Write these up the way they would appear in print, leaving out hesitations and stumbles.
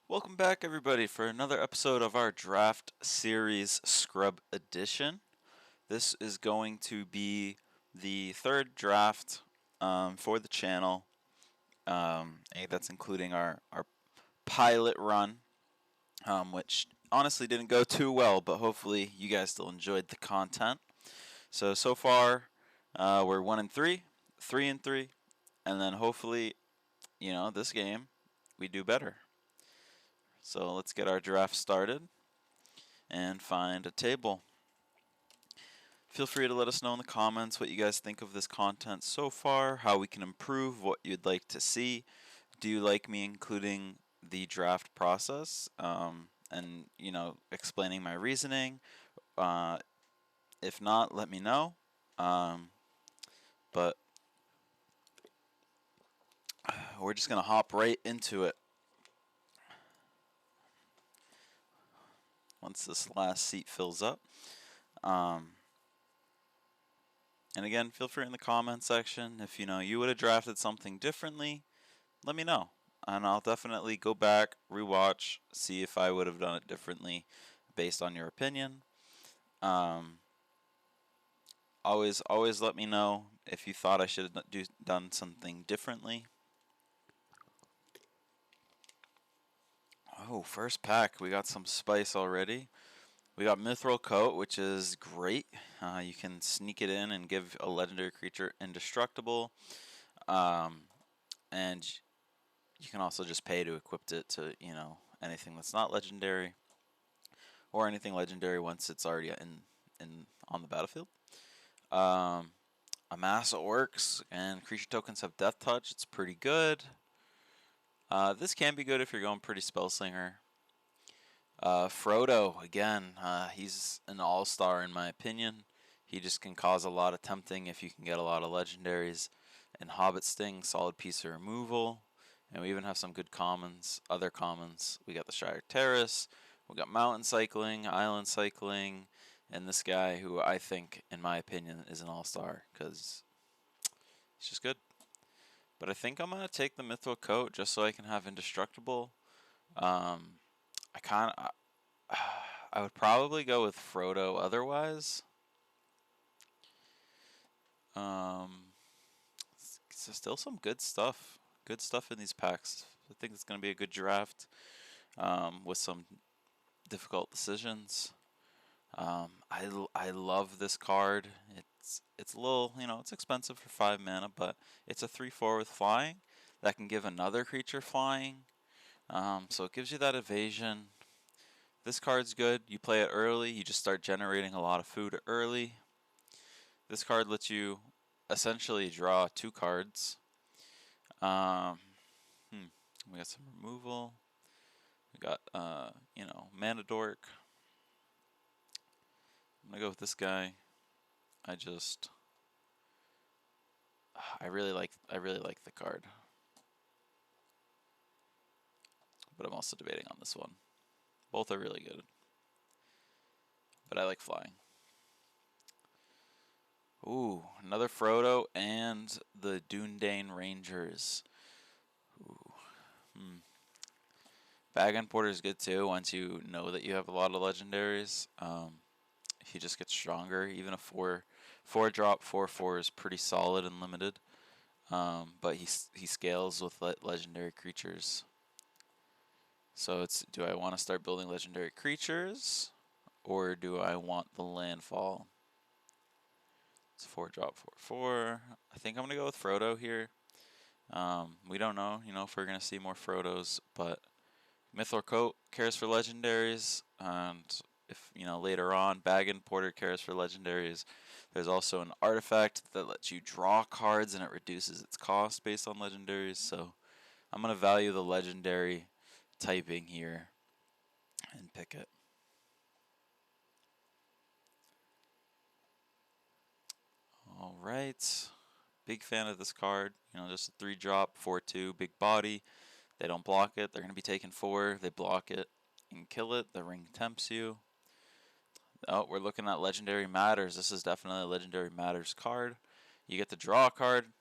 Welcome back, everybody, for another episode of our Draft Series Scrub Edition. This is going to be the third draft for the channel. That's including our pilot run, which honestly didn't go too well, but hopefully you guys still enjoyed the content. So far, we're 1-3, 3-3, and then hopefully, this game we do better. So let's get our draft started and find a table. Feel free to let us know in the comments what you guys think of this content so far, how we can improve, what you'd like to see. Do you like me including the draft process and, explaining my reasoning? If not, let me know. But we're just going to hop right into it. Once this last seat fills up. And again, feel free in the comment section if you would have drafted something differently, let me know. And I'll definitely go back, rewatch, see if I would have done it differently based on your opinion. Always let me know if you thought I should have done something differently. Oh, first pack, we got some spice already. We got Mithril Coat, which is great. You can sneak it in and give a legendary creature indestructible. And you can also just pay to equip it to, anything that's not legendary. Or anything legendary once it's already on the battlefield. Amass Orcs and creature tokens have Death Touch. It's pretty good. This can be good if you're going pretty Spellslinger. Frodo, again, he's an all-star in my opinion. He just can cause a lot of tempting if you can get a lot of legendaries. And Hobbit Sting, solid piece of removal. And we even have some good commons, other commons. We got the Shire Terrace, we got Mountain Cycling, Island Cycling, and this guy who I think, in my opinion, is an all-star because he's just good. But I think I'm going to take the Mithril Coat just so I can have Indestructible. I would probably go with Frodo otherwise. Still some good stuff. Good stuff in these packs. I think it's going to be a good draft with some difficult decisions. I love this card. It's a little, it's expensive for 5 mana, but it's a 3/4 with flying that can give another creature flying. So it gives you that evasion. This card's good. You play it early. You just start generating a lot of food early. This card lets you essentially draw 2 cards. We got some removal. We got, Mana Dork. I'm gonna go with this guy. I really like the card, but I'm also debating on this one. Both are really good, but I like flying. Ooh, another Frodo and the Dúnedain Rangers. Ooh. Bag Importer is good too once you know that you have a lot of legendaries. He just gets stronger. Even a 4-drop 4/4 is pretty solid and limited. But he scales with legendary creatures. So do I want to start building legendary creatures, or do I want the landfall? It's 4-drop 4/4. I think I'm gonna go with Frodo here. We don't know, if we're gonna see more Frodos, but Mithril Coat cares for legendaries, and if later on Bag Importer cares for legendaries. There's also an artifact that lets you draw cards and it reduces its cost based on legendaries. So I'm gonna value the legendary typing here and pick it. All right. Big fan of this card. Just a 3-drop, 4/2, big body. They don't block it. They're going to be taking 4. They block it and kill it. The ring tempts you. Oh, we're looking at Legendary Matters. This is definitely a Legendary Matters card. You get to draw a card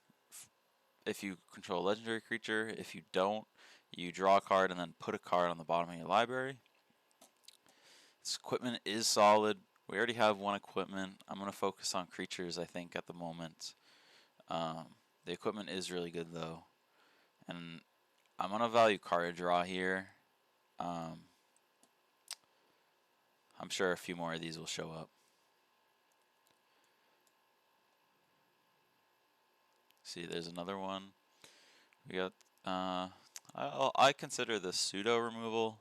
if you control a legendary creature. If you don't, You draw a card and then put a card on the bottom of your library. This equipment is solid. We already have one equipment. I'm going to focus on creatures, I think, at the moment. The equipment is really good, though. And I'm going to value card draw here. I'm sure a few more of these will show up. See, there's another one. We got, I consider this pseudo removal.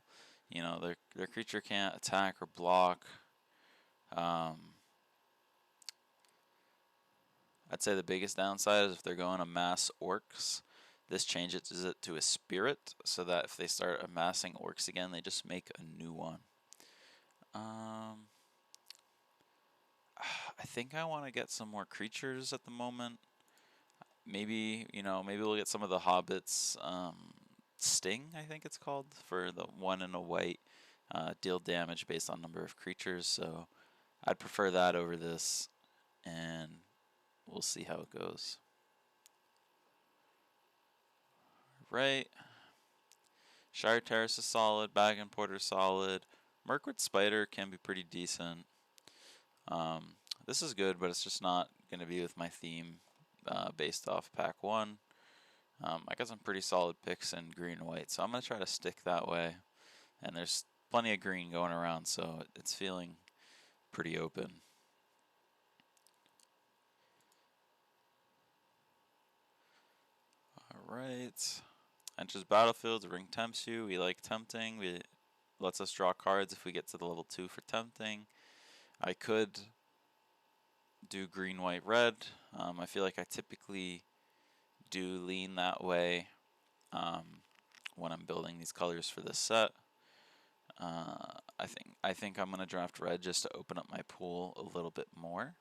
You know, their creature can't attack or block. I'd say the biggest downside is if they're going to mass orcs, this changes it to a spirit, so that if they start amassing orcs again, they just make a new one. I think I want to get some more creatures at the moment. Maybe, maybe we'll get some of the hobbits. Sting, I think it's called, for the 1 and a white. Deal damage based on number of creatures, so I'd prefer that over this, and we'll see how it goes. Right. Shire Terrace is solid, Bag and Porter solid. Mirkwood Spider can be pretty decent. This is good, but it's just not going to be with my theme based off pack 1. I got some pretty solid picks in green and white, so I'm going to try to stick that way. And there's plenty of green going around, so it's feeling pretty open. Alright. Enters battlefields, ring tempts you. We like tempting. It lets us draw cards if we get to the level 2 for tempting. I could do green, white, red. I feel like I typically do lean that way when I'm building these colors for this set. I think I'm gonna draft red just to open up my pool a little bit more.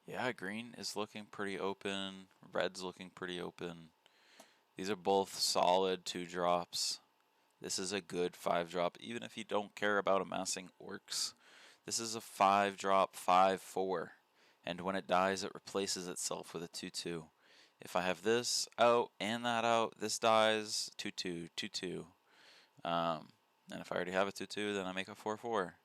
Yeah, green is looking pretty open. Red's looking pretty open. These are both solid 2-drops. This is a good 5-drop, even if you don't care about amassing orcs. This is a 5-drop 5/4, and when it dies, it replaces itself with a 2/2. If I have this out and that out, this dies 2/2, 2/2. And if I already have a 2/2, then I make a 4/4.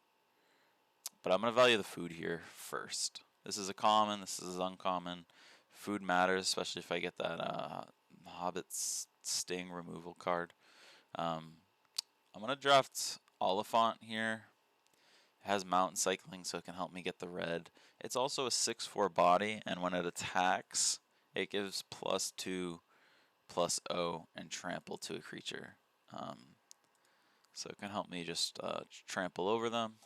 But I'm gonna value the food here first. This is a common. This is uncommon. Food matters, especially if I get that Hobbit's Sting removal card. I'm gonna draft Oliphant here. It has mountain cycling, so it can help me get the red. It's also a 6/4 body, and when it attacks, it gives +2/+0 and trample to a creature. So it can help me just trample over them.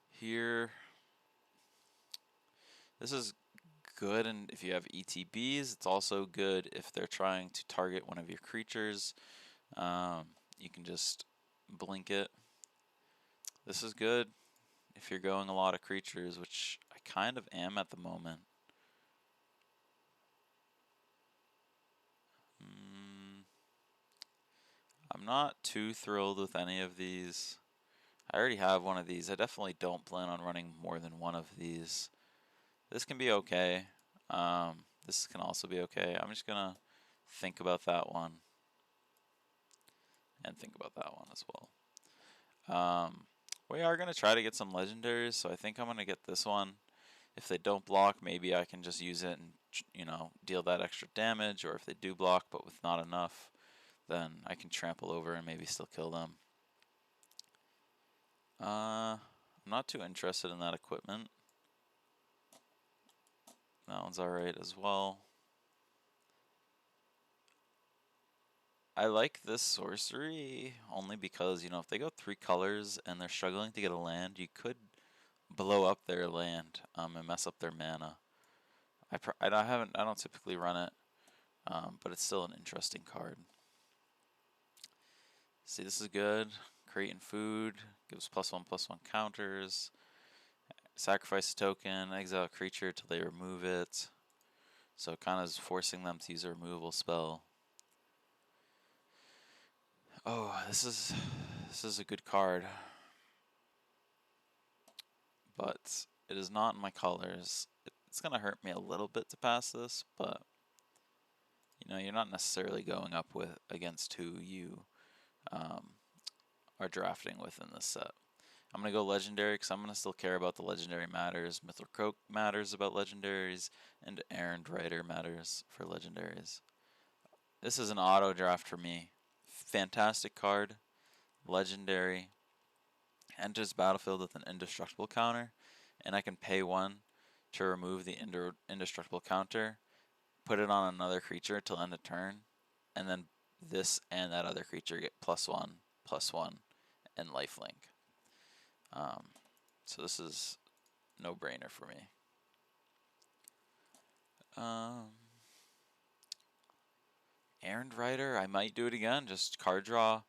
Here, this is good, and if you have ETBs, it's also good if they're trying to target one of your creatures. You can just blink it. This is good if you're going a lot of creatures, which I kind of am at the moment. I'm not too thrilled with any of these. I already have one of these. I definitely don't plan on running more than one of these. This can be okay. This can also be okay. I'm just gonna think about that one. And think about that one as well. We are gonna try to get some legendaries, so I think I'm gonna get this one. If they don't block, maybe I can just use it and, deal that extra damage, or if they do block but with not enough, then I can trample over and maybe still kill them. I'm not too interested in that equipment. That one's alright as well. I like this sorcery only because, if they go 3 colors and they're struggling to get a land, you could blow up their land and mess up their mana. I don't typically run it, but it's still an interesting card. See, this is good. Creating food gives +1/+1 counters. Sacrifice a token, exile a creature till they remove it. So it kind of is forcing them to use a removal spell. Oh, this is a good card. But It is not in my colors. It's going to hurt me a little bit to pass this, but you know, you're not necessarily going up with against who you are drafting with in this set. I'm going to go legendary because I'm going to still care about the legendary matters. Mythril Croak matters about legendaries, and Errand Rider matters for legendaries. This is an auto draft for me. Fantastic card, legendary, enters battlefield with an indestructible counter, and I can pay 1 to remove the indestructible counter, put it on another creature till end of turn, and then this and that other creature get +1/+1, and lifelink. So this is no-brainer for me. Errand Rider, I might do it again, just card draw.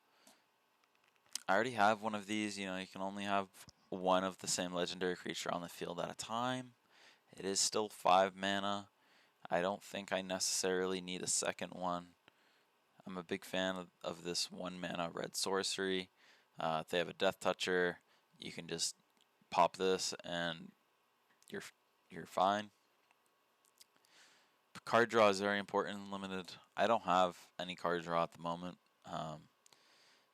I already have one of these, you know, you can only have one of the same legendary creature on the field at a time. It is still 5 mana. I don't think I necessarily need a second one. I'm a big fan of this 1 mana red sorcery. If they have a Death Toucher, you can just pop this and you're fine. Card draw is very important in limited. I don't have any card draw at the moment,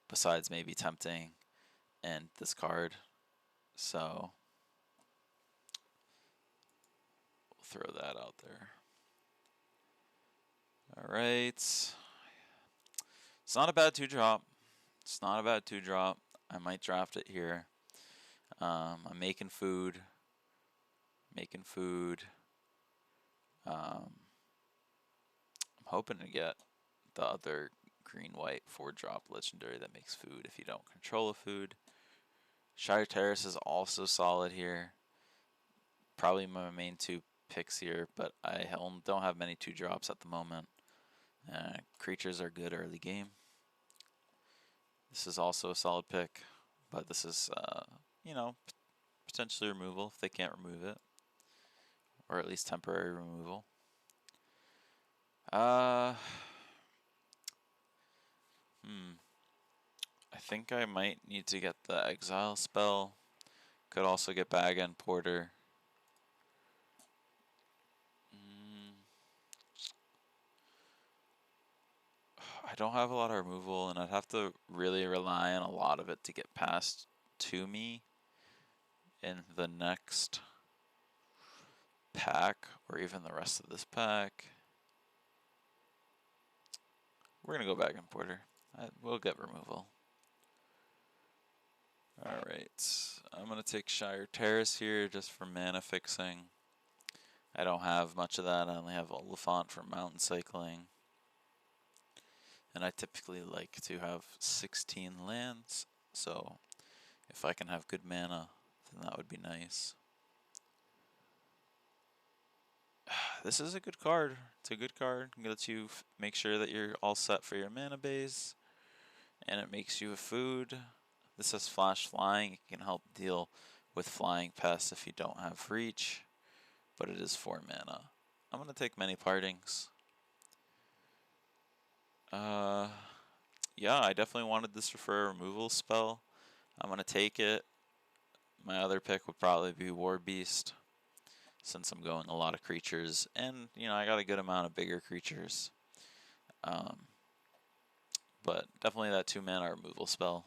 besides maybe Tempting and this card. So we'll throw that out there. Alright. It's not a bad 2-drop. It's not a bad 2-drop. I might draft it here. I'm making food. I'm hoping to get the other green-white 4-drop legendary that makes food if you don't control a food. Shire Terrace is also solid here. Probably my main 2 picks here, but I don't have many 2-drops at the moment. Creatures are good early game. This is also a solid pick, but this is, you know, potentially removal if they can't remove it, or at least temporary removal. I think I might need to get the exile spell. Could also get Bag and Porter. I don't have a lot of removal, and I'd have to really rely on a lot of it to get passed to me in the next pack, or even the rest of this pack. We're going to go Bag and Porter. We'll get removal. Alright, I'm going to take Shire Terrace here just for mana fixing. I don't have much of that. I only have Oliphant for mountain cycling. And I typically like to have 16 lands, so if I can have good mana, then that would be nice. This is a good card. It's a good card. It lets you make sure that you're all set for your mana base, and it makes you a food. This has Flash Flying. It can help deal with flying pests if you don't have reach, but it is 4 mana. I'm going to take Many Partings. Yeah, I definitely wanted this for a removal spell. I'm going to take it. My other pick would probably be War Beast, since I'm going a lot of creatures, and you know, I got a good amount of bigger creatures. But definitely that 2 mana removal spell.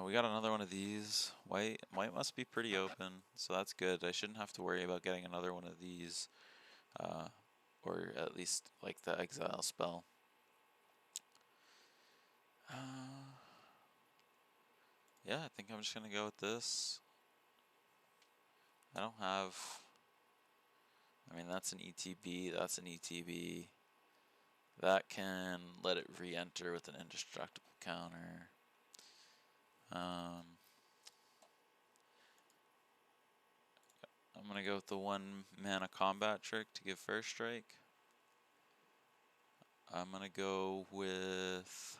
We got another one of these. White must be pretty open, so that's good. I shouldn't have to worry about getting another one of these, or at least like the exile spell. Yeah, I think I'm just gonna go with this. I don't have. I mean, that's an ETB. That's an ETB. That can let it re-enter with an indestructible counter. I'm going to go with the 1 mana combat trick to give first strike. I'm going to go with...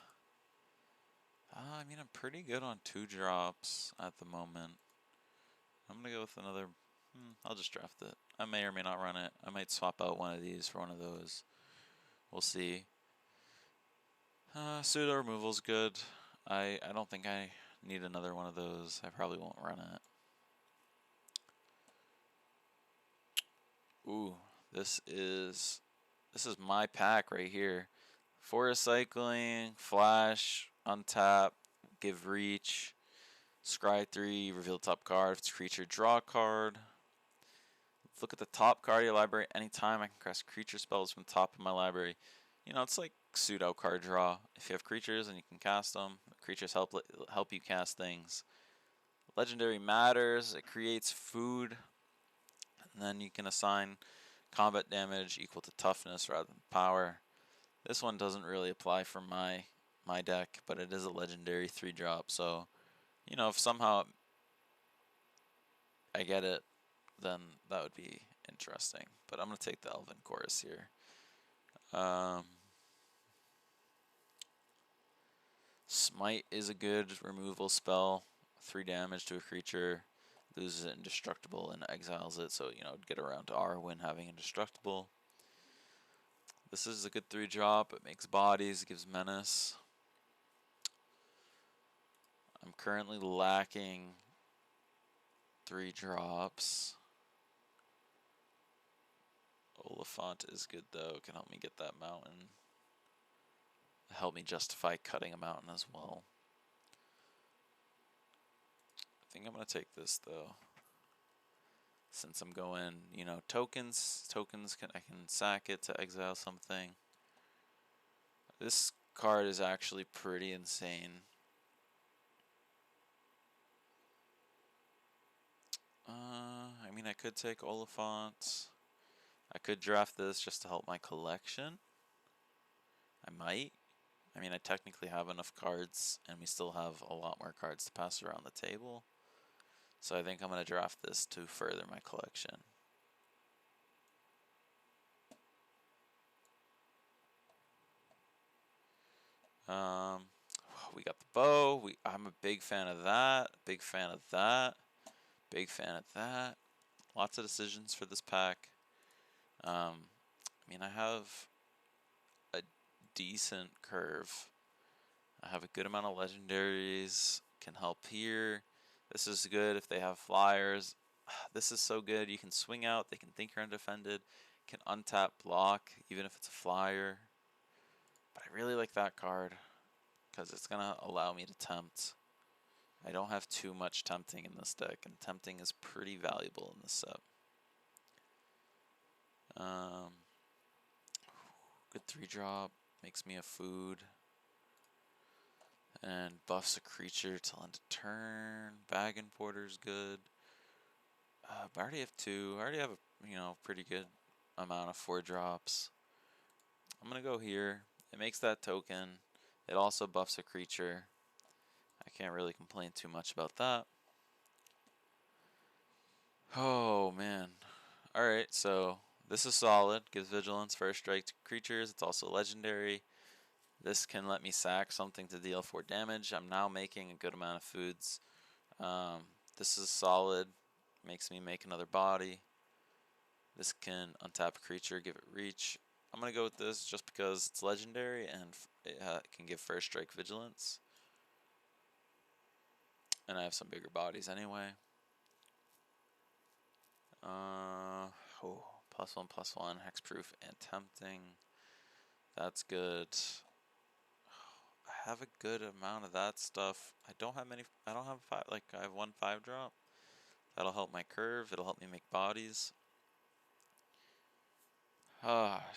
I mean, I'm pretty good on 2-drops at the moment. I'm going to go with another... I'll just draft it. I may or may not run it. I might swap out one of these for one of those. We'll see. Pseudo removal's good. I don't think I Need another one of those. I probably won't run it. Ooh, this is my pack right here. Forest Cycling, Flash, Untap, Give Reach, Scry 3, reveal top card. If it's a creature, draw a card. Look at the top card of your library anytime. I can cast creature spells from the top of my library. You know, it's like pseudo card draw. If you have creatures and you can cast them, creatures help you cast things. Legendary matters. It creates food, and then you can assign combat damage equal to toughness rather than power. This one doesn't really apply for my deck, but it is a legendary 3-drop. So, you know, if somehow I get it, then that would be interesting. But I'm gonna take the Elven Chorus here. Smite is a good removal spell. 3 damage to a creature, loses it indestructible and exiles it, so you know, get around to Arwen having indestructible. This is a good 3-drop. It makes bodies, gives menace. I'm currently lacking 3-drops. Oliphant is good though, can help me get that mountain. Help me justify cutting a mountain as well. I think I'm gonna take this though. Since I'm going, you know, tokens I can sack it to exile something. This card is actually pretty insane. I mean, I could take Oliphant. I could draft this just to help my collection. I might. I mean, I technically have enough cards, and we still have a lot more cards to pass around the table. So I think I'm going to draft this to further my collection. We got the bow. I'm a big fan of that. Big fan of that. Big fan of that. Lots of decisions for this pack. I mean, I have a decent curve. I have a good amount of legendaries. Can help here. This is good if they have flyers. This is so good. You can swing out. They can think you're undefended. Can untap block even if it's a flyer. But I really like that card because it's going to allow me to tempt. I don't have too much tempting in this deck, and tempting is pretty valuable in this set. Good 3-drop, makes me a food, and buffs a creature till end of turn. Bag Importer's good. But I already have 2. I already have a, you know, pretty good amount of 4-drops. I'm gonna go here. It makes that token. It also buffs a creature. I can't really complain too much about that. Oh man. Alright, so this is solid. Gives vigilance, first strike to creatures. It's also legendary. This can let me sack something to deal 4 damage. I'm now making a good amount of foods. This is solid. Makes me make another body. This can untap a creature, give it reach. I'm going to go with this just because it's legendary and it can give first strike vigilance. And I have some bigger bodies anyway. Oh, +1/+1, hexproof and tempting. That's good. I have a good amount of that stuff. I don't have many. I don't have 5. Like I have 1 5-drop. That'll help my curve. It'll help me make bodies.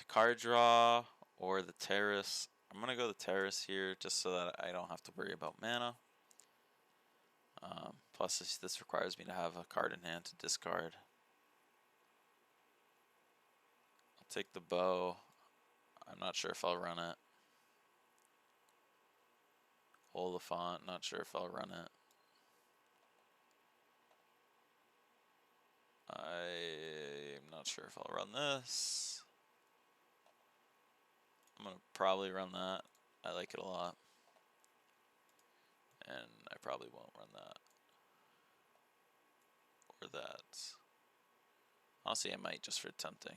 Card draw or the terrace. I'm gonna go the terrace here just so that I don't have to worry about mana. Plus this requires me to have a card in hand to discard. I'll take the bow. I'm not sure if I'll run it. Oliphant, not sure if I'll run it. I'm not sure if I'll run this. I'm gonna probably run that. I like it a lot. And I probably won't run that. Or that. Honestly, I might just for tempting.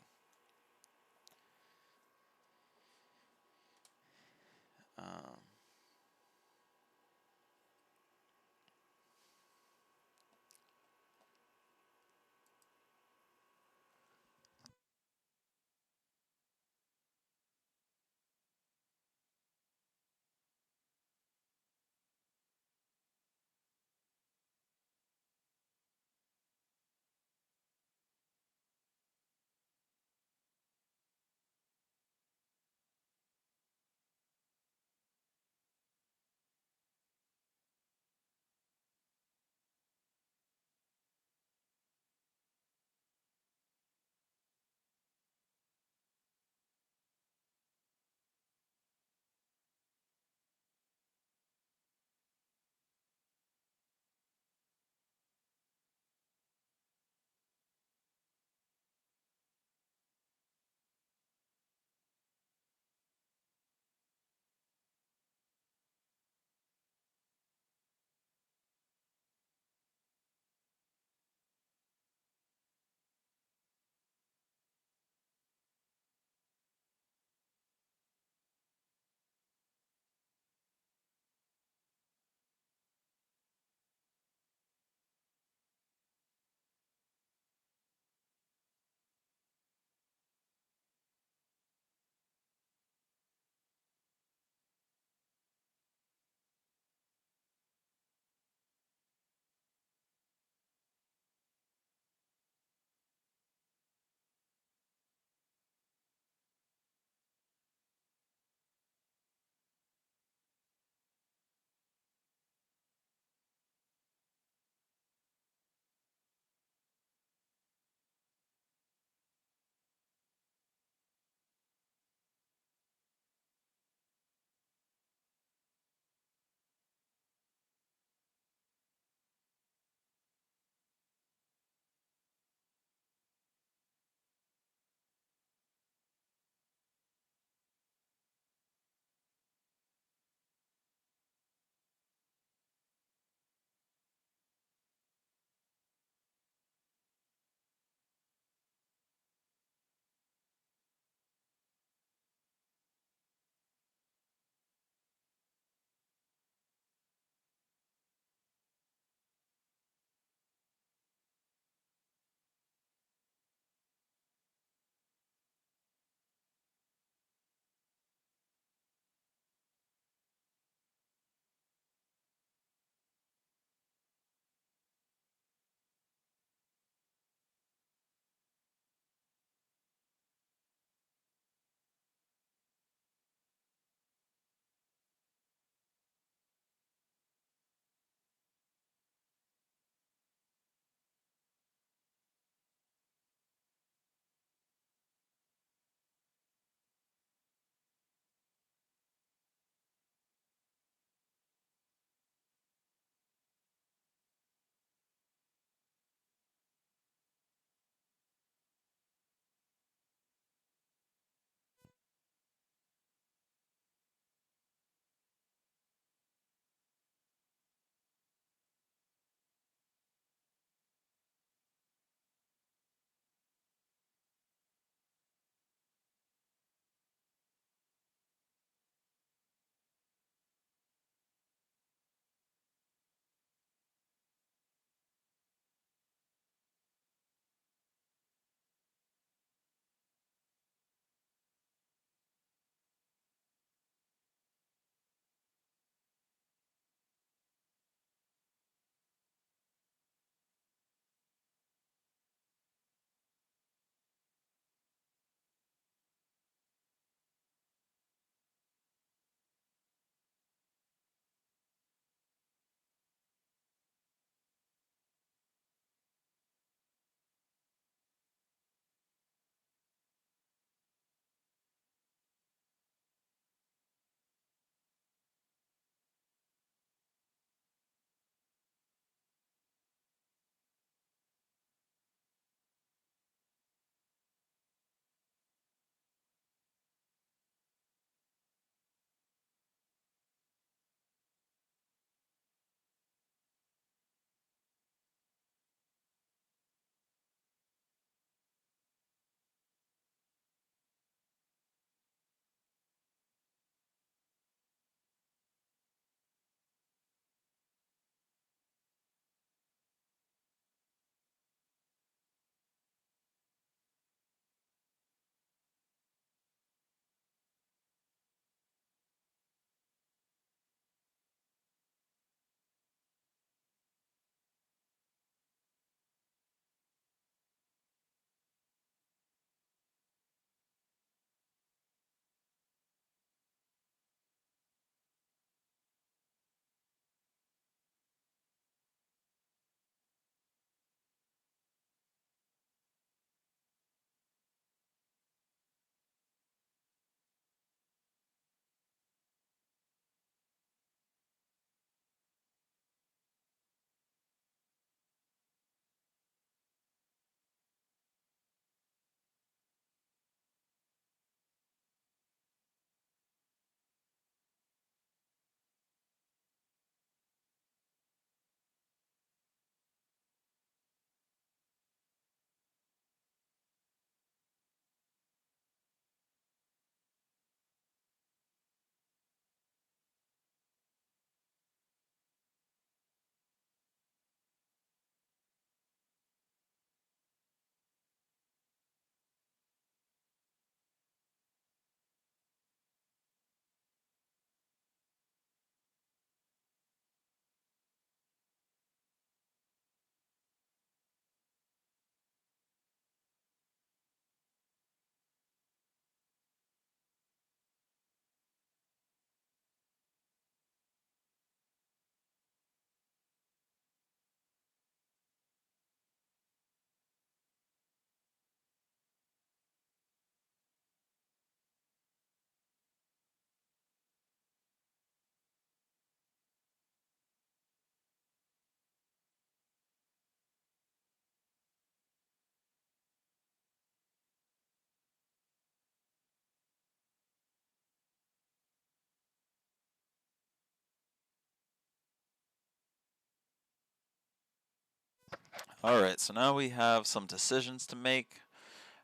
Alright, so now we have some decisions to make.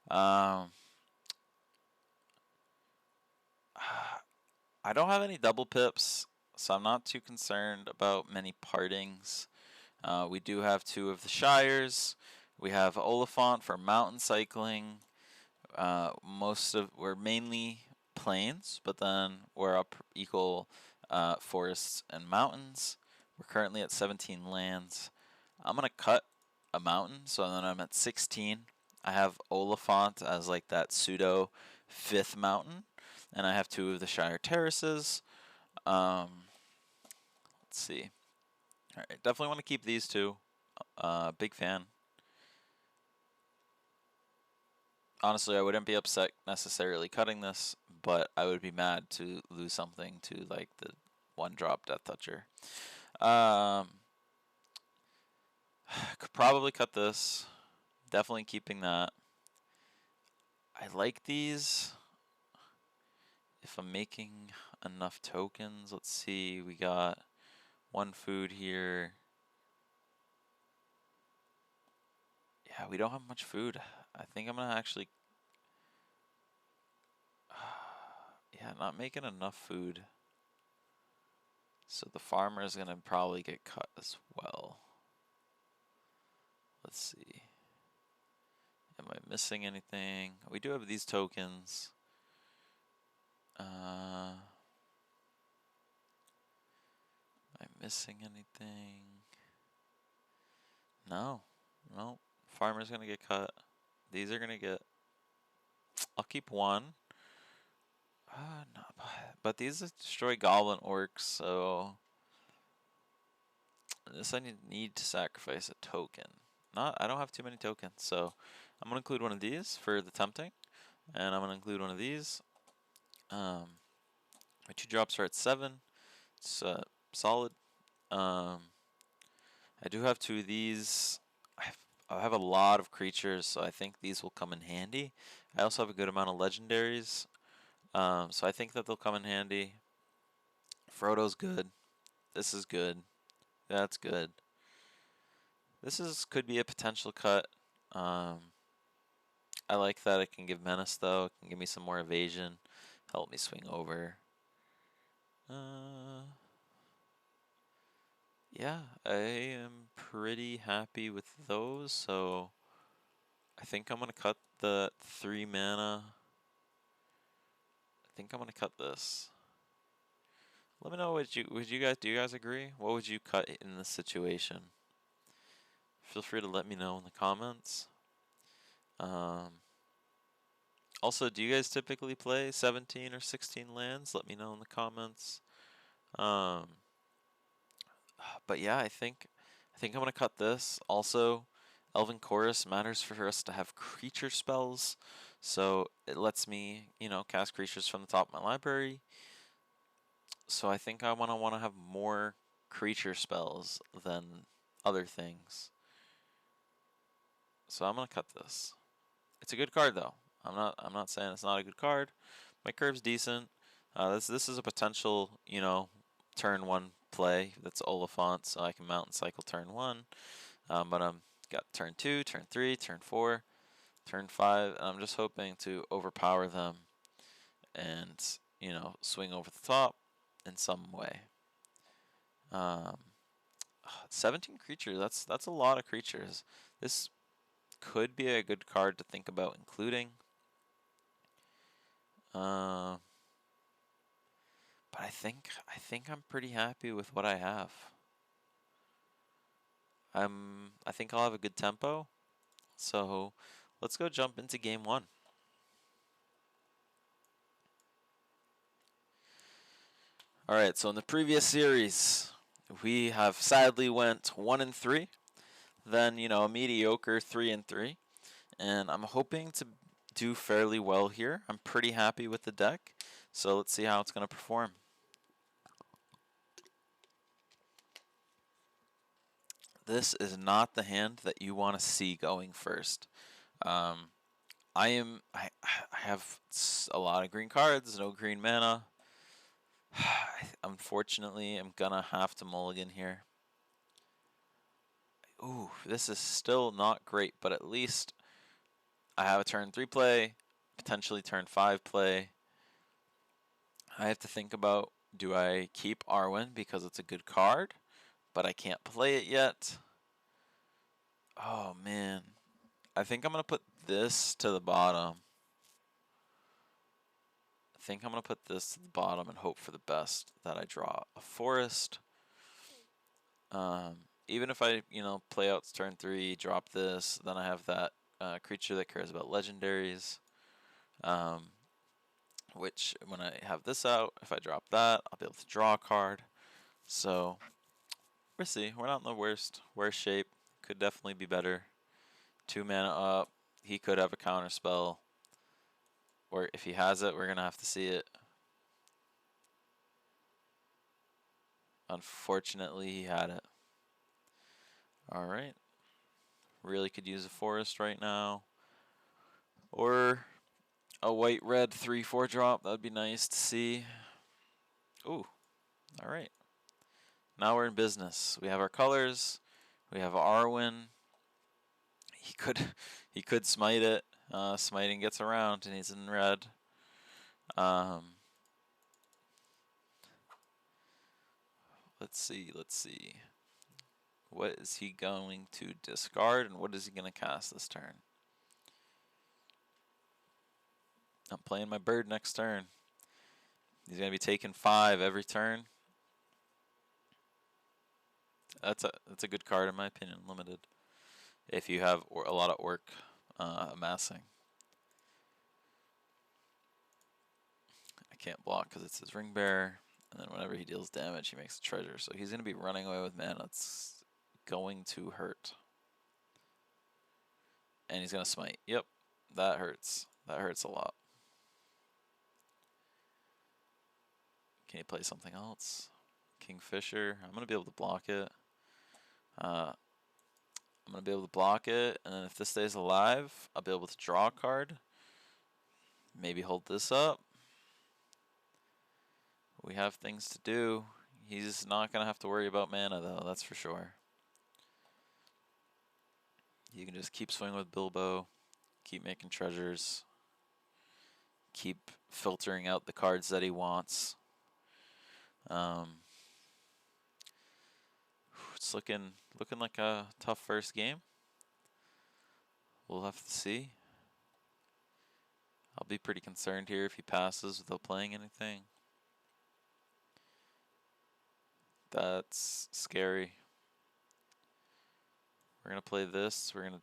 Um, I don't have any double pips, so I'm not too concerned about many partings. We do have two of the Shires. We have Oliphant for mountain cycling. We're mainly plains, but then we're up equal forests and mountains. We're currently at 17 lands. I'm gonna cut a mountain, so then I'm at 16. I have Oliphant as like that pseudo fifth mountain, and I have two of the Shire terraces. Let's see. All right, definitely want to keep these two. Big fan. Honestly, I wouldn't be upset necessarily cutting this, but I would be mad to lose something to like the one drop Death Toucher. Could probably cut this. Definitely keeping that. I like these. If I'm making enough tokens, let's see. We got one food here. Yeah, we don't have much food. I think I'm gonna actually. Yeah, not making enough food. So the farmer is gonna probably get cut as well. Let's see. Am I missing anything? We do have these tokens. Am I missing anything? No. No. Farmer's gonna get cut. These are gonna get. I'll keep one. No, but these destroy goblin orcs, so this I need to sacrifice a token. I don't have too many tokens, so I'm gonna include one of these for the tempting, and I'm gonna include one of these. My 2 drops are at 7. It's solid. I do have 2 of these. I have a lot of creatures, so I think these will come in handy. I also have a good amount of legendaries, so I think that they'll come in handy. Frodo's good. This is good. That's good. This could be a potential cut. I like that it can give menace though. It can give me some more evasion, help me swing over. Yeah, I am pretty happy with those. So I think I'm gonna cut the 3 mana. I think I'm gonna cut this. Let me know what do you guys agree? What would you cut in this situation? Feel free to let me know in the comments. Also, do you guys typically play 17 or 16 lands? Let me know in the comments. But yeah, I think I'm gonna cut this. Also, Elven Chorus matters for us to have creature spells, so it lets me, cast creatures from the top of my library. So I think I wanna have more creature spells than other things. So I'm gonna cut this. It's a good card though. I'm not saying it's not a good card. My curve's decent. This is a potential, turn 1 play that's Oliphant, so I can mountain cycle turn 1. But I'm got turn 2, turn 3, turn 4, turn 5, and I'm just hoping to overpower them and, swing over the top in some way. 17 creatures, that's a lot of creatures. This could be a good card to think about including. But I think I'm pretty happy with what I have. I think I'll have a good tempo. So let's go jump into game 1. Alright, so in the previous series, we have sadly went 1-3. Then, a mediocre 3-3. And I'm hoping to do fairly well here. I'm pretty happy with the deck. So let's see how it's going to perform. This is not the hand that you want to see going first. I have a lot of green cards, no green mana. Unfortunately, I'm gonna have to mulligan here. Ooh, this is still not great, but at least I have a turn 3 play, potentially turn 5 play. I have to think about, do I keep Arwen because it's a good card, but I can't play it yet? Oh man. I think I'm going to put this to the bottom. I think I'm going to put this to the bottom and hope for the best that I draw a forest. Even if I, play out turn 3, drop this, then I have that creature that cares about legendaries. Which, when I have this out, if I drop that, I'll be able to draw a card. So, we'll see. We're not in the worst shape. Could definitely be better. 2 mana up. He could have a counter spell. Or if he has it, we're going to have to see it. Unfortunately, he had it. Alright. Really could use a forest right now. Or a white-red 3/4 drop. That'd be nice to see. Ooh. Alright. Now we're in business. We have our colors. We have Arwen. He could smite it. Smiting gets around and he's in red. Let's see. What is he going to discard and what is he going to cast this turn? I'm playing my bird next turn. He's going to be taking 5 every turn. That's a good card in my opinion, limited. If you have a lot of orc amassing. I can't block because it's his ring bearer. And then whenever he deals damage, he makes a treasure. So he's going to be running away with mana. It's going to hurt. And he's going to smite. Yep, that hurts. That hurts a lot. Can you play something else? Kingfisher. I'm going to be able to block it. I'm going to be able to block it. And then if this stays alive, I'll be able to draw a card. Maybe hold this up. We have things to do. He's not going to have to worry about mana, though, that's for sure. You can just keep swinging with Bilbo, keep making treasures, keep filtering out the cards that he wants. It's looking like a tough first game. We'll have to see. I'll be pretty concerned here if he passes without playing anything. That's scary. We're going to play this. We're going to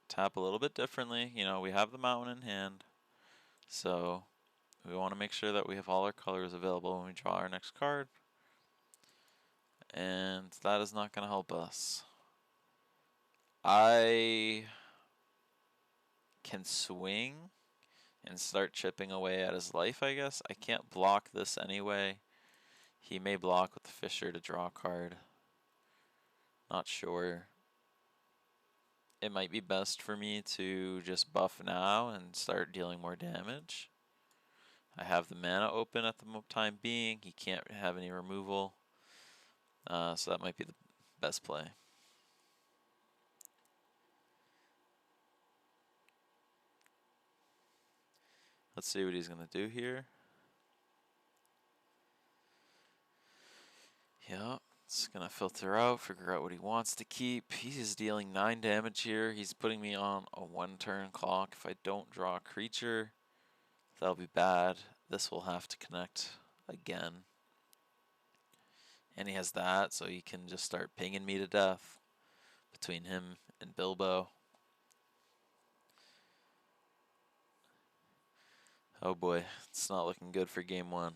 tap a little bit differently. You know, we have the mountain in hand. So we want to make sure that we have all our colors available when we draw our next card. And that is not going to help us. I can swing and start chipping away at his life, I guess. I can't block this anyway. He may block with the Fisher to draw a card. Not sure. It might be best for me to just buff now and start dealing more damage. I have the mana open at the time being. He can't have any removal. So that might be the best play. Let's see what he's going to do here. Yeah, it's going to filter out, figure out what he wants to keep. He's dealing 9 damage here. He's putting me on a 1-turn clock. If I don't draw a creature, that'll be bad. This will have to connect again. And he has that, so he can just start pinging me to death between him and Bilbo. Oh boy, it's not looking good for game 1.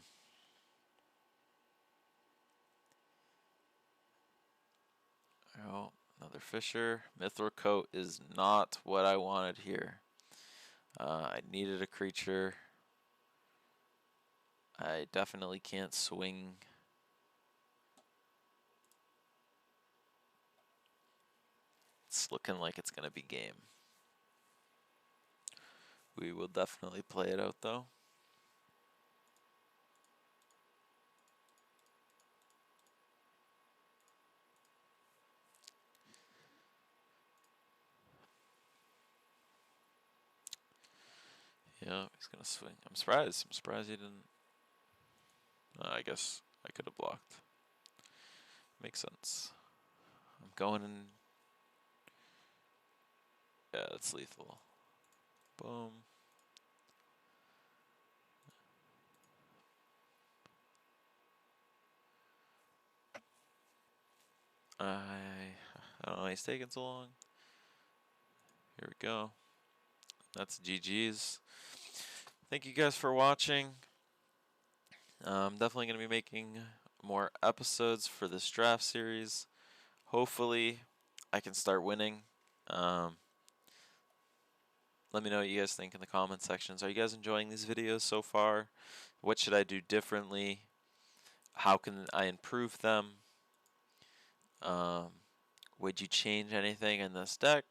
Oh, another Fisher. Mithril Coat is not what I wanted here. I needed a creature. I definitely can't swing. It's looking like it's going to be game. We will definitely play it out though. Yeah, he's gonna swing. I'm surprised. I'm surprised he didn't. I guess I could have blocked. Makes sense. I'm going in. Yeah, it's lethal. Boom. I don't know why he's taking so long. Here we go. That's GG's. Thank you guys for watching. I'm definitely going to be making more episodes for this draft series. Hopefully, I can start winning. Let me know what you guys think in the comment sections. Are you guys enjoying these videos so far? What should I do differently? How can I improve them? Would you change anything in this deck?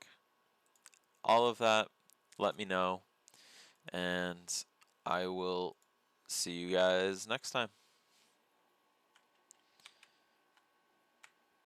All of that, let me know. And I will see you guys next time.